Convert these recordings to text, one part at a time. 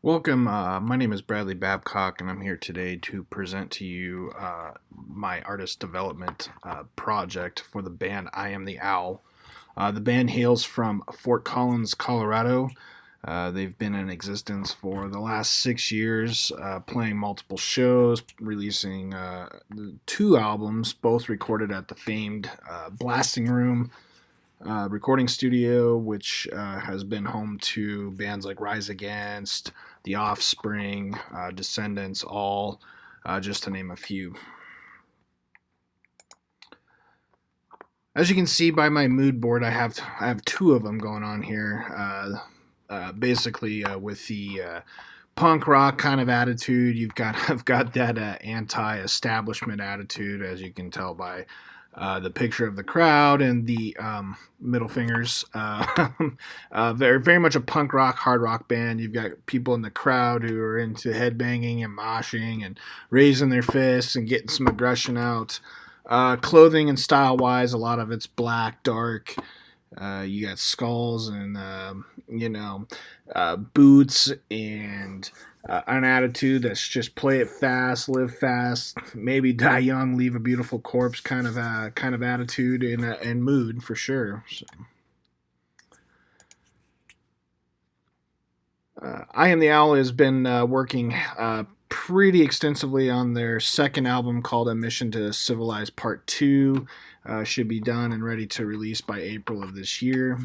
Welcome. My name is Bradley Babcock, and I'm here today to present to you my artist development project for the band I Am the Owl. The band hails from Fort Collins, Colorado. They've been in existence for the last 6 years, playing multiple shows, releasing two albums, both recorded at the famed Blasting Room recording studio, which has been home to bands like Rise Against, The Offspring, Descendants, all just to name a few. As you can see by my mood board, I have two of them going on here. Basically, with the punk rock kind of attitude, I've got that anti-establishment attitude, as you can tell by the picture of the crowd and the middle fingers. Very much a punk rock, hard rock band. You've got people in the crowd who are into headbanging and moshing and raising their fists and getting some aggression out. Clothing and style wise, a lot of it's black, dark. You got skulls and boots and an attitude that's just play it fast, live fast, maybe die young, leave a beautiful corpse kind of attitude and mood for sure. So, I Am the Owl has been working pretty extensively on their second album called A Mission to Civilize Part 2. Should be done and ready to release by April of this year.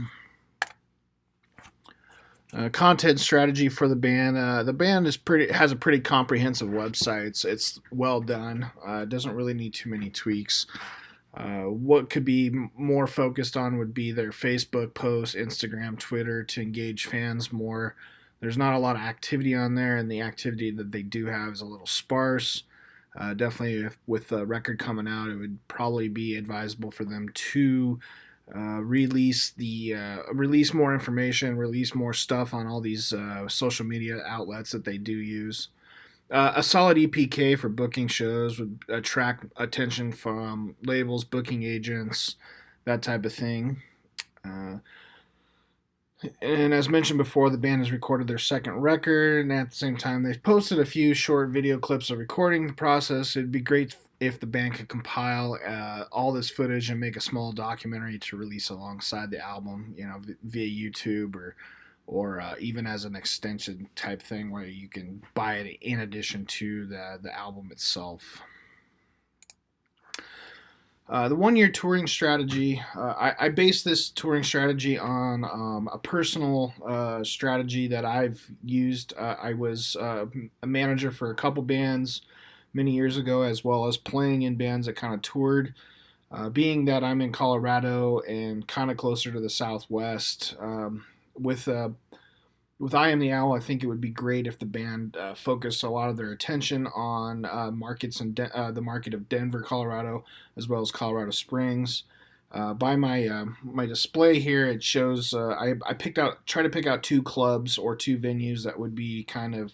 Content strategy for the band. The band has a pretty comprehensive website. It's well done. It doesn't really need too many tweaks. What could be more focused on would be their Facebook posts, Instagram, Twitter to engage fans more. There's not a lot of activity on there, and the activity that they do have is a little sparse. Definitely, with the record coming out, it would probably be advisable for them to release more information, release more stuff on all these social media outlets that they do use. A solid EPK for booking shows would attract attention from labels, booking agents, that type of thing. And as mentioned before, the band has recorded their second record, and at the same time, they've posted a few short video clips of recording the process. It'd be great if the band could compile all this footage and make a small documentary to release alongside the album, via YouTube or even as an extension type thing where you can buy it in addition to the album itself. The 1 year touring strategy, I base this touring strategy on a personal strategy that I've used. I was a manager for a couple bands many years ago, as well as playing in bands that kind of toured. Being that I'm in Colorado and kind of closer to the Southwest, with I Am the Owl, I think it would be great if the band focused a lot of their attention on markets in the market of Denver, Colorado, as well as Colorado Springs. By my display here, it shows I tried to pick out two clubs or two venues that would be kind of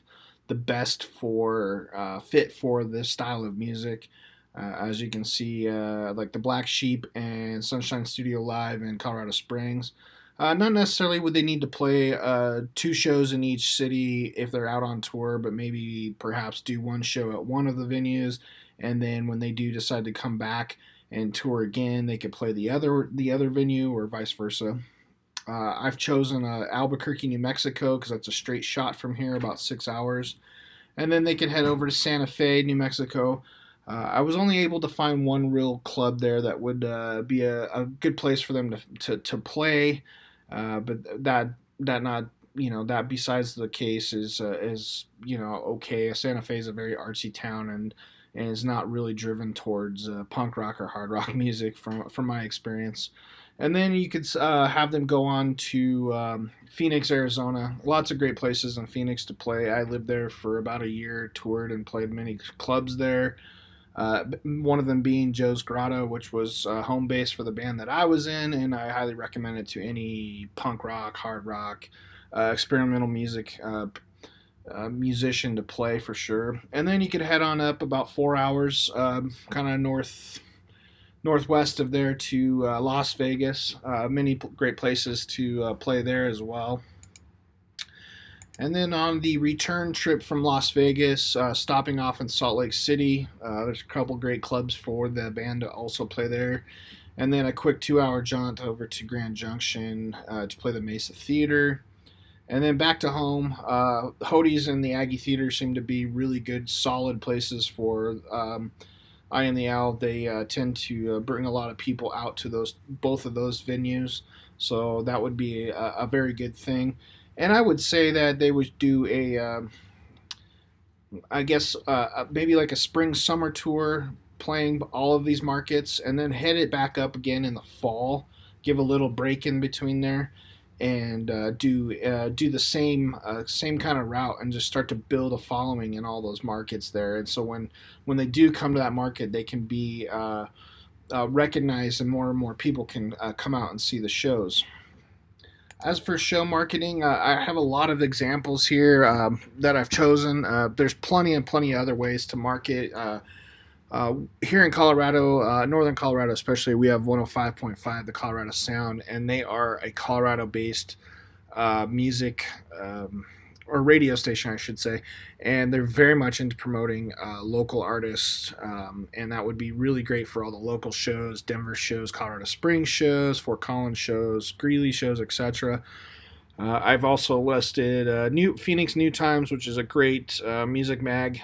the best for fit for this style of music. As you can see, like the Black Sheep and Sunshine Studio Live in Colorado Springs. Not necessarily would they need to play two shows in each city if they're out on tour, but maybe perhaps do one show at one of the venues, and then when they do decide to come back and tour again, they could play the other venue or vice versa. I've chosen Albuquerque, New Mexico, because that's a straight shot from here, about 6 hours, and then they could head over to Santa Fe, New Mexico. I was only able to find one real club there that would be a good place for them to play. But that besides the case is okay. Santa Fe is a very artsy town and is not really driven towards punk rock or hard rock music from my experience. And then you could have them go on to Phoenix, Arizona. Lots of great places in Phoenix to play. I lived there for about a year, toured and played many clubs there. One of them being Joe's Grotto, which was home base for the band that I was in, and I highly recommend it to any punk rock, hard rock, experimental music musician to play for sure. And then you could head on up about 4 hours, kind of northwest of there to Las Vegas. Many great places to play there as well. And then on the return trip from Las Vegas, stopping off in Salt Lake City, there's a couple great clubs for the band to also play there. And then a quick 2 hour jaunt over to Grand Junction to play the Mesa Theater. And then back to home. Hody's and the Aggie Theater seem to be really good, solid places for I Am the Owl. They tend to bring a lot of people out to both of those venues, so that would be a very good thing. And I would say that they would do I guess maybe like a spring summer tour, playing all of these markets, and then head it back up again in the fall. Give a little break in between there, and do the same kind of route, and just start to build a following in all those markets there. And so when they do come to that market, they can be recognized, and more people can come out and see the shows. As for show marketing, I have a lot of examples here that I've chosen. There's plenty and plenty of other ways to market. Here in Colorado, northern Colorado especially, we have 105.5, the Colorado Sound, and they are a Colorado-based music or radio station, I should say, and they're very much into promoting local artists, and that would be really great for all the local shows, Denver shows, Colorado Springs shows, Fort Collins shows, Greeley shows, etc. I've also listed New Phoenix New Times, which is a great music mag.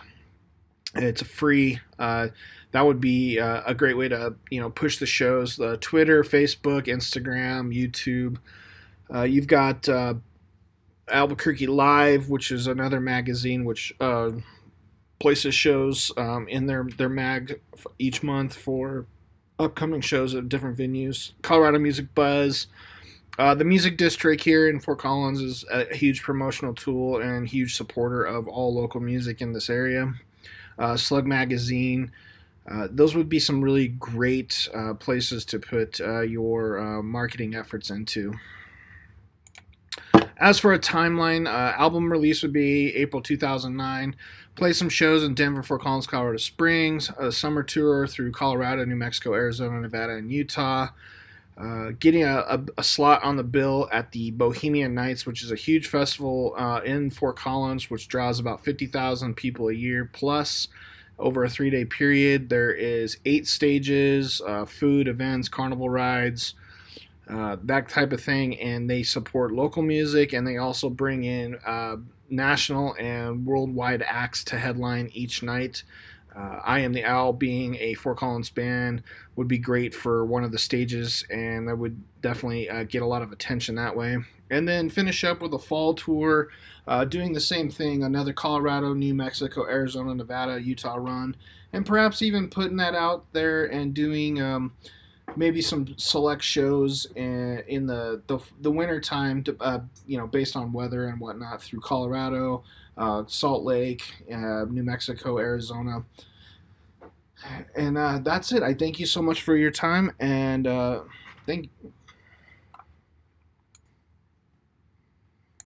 It's a free. That would be a great way to push the shows. Twitter, Facebook, Instagram, YouTube. You've got Albuquerque Live, which is another magazine which places shows in their mag each month for upcoming shows at different venues. Colorado Music Buzz. The Music District here in Fort Collins is a huge promotional tool and huge supporter of all local music in this area. Slug Magazine. Those would be some really great places to put your marketing efforts into. As for a timeline, album release would be April 2009. Play some shows in Denver, Fort Collins, Colorado Springs. A summer tour through Colorado, New Mexico, Arizona, Nevada, and Utah. Getting a slot on the bill at the Bohemian Nights, which is a huge festival in Fort Collins, which draws about 50,000 people a year plus. Over a 3-day period, there is 8 stages, food, events, carnival rides, that type of thing, and they support local music, and they also bring in national and worldwide acts to headline each night. I Am the Owl, being a Fort Collins band, would be great for one of the stages, and that would definitely get a lot of attention that way. And then finish up with a fall tour, doing the same thing, another Colorado, New Mexico, Arizona, Nevada, Utah run, and perhaps even putting that out there and doing maybe some select shows in the winter time, based on weather and whatnot, through Colorado, Salt Lake, New Mexico, Arizona. And that's it. I thank you so much for your time, and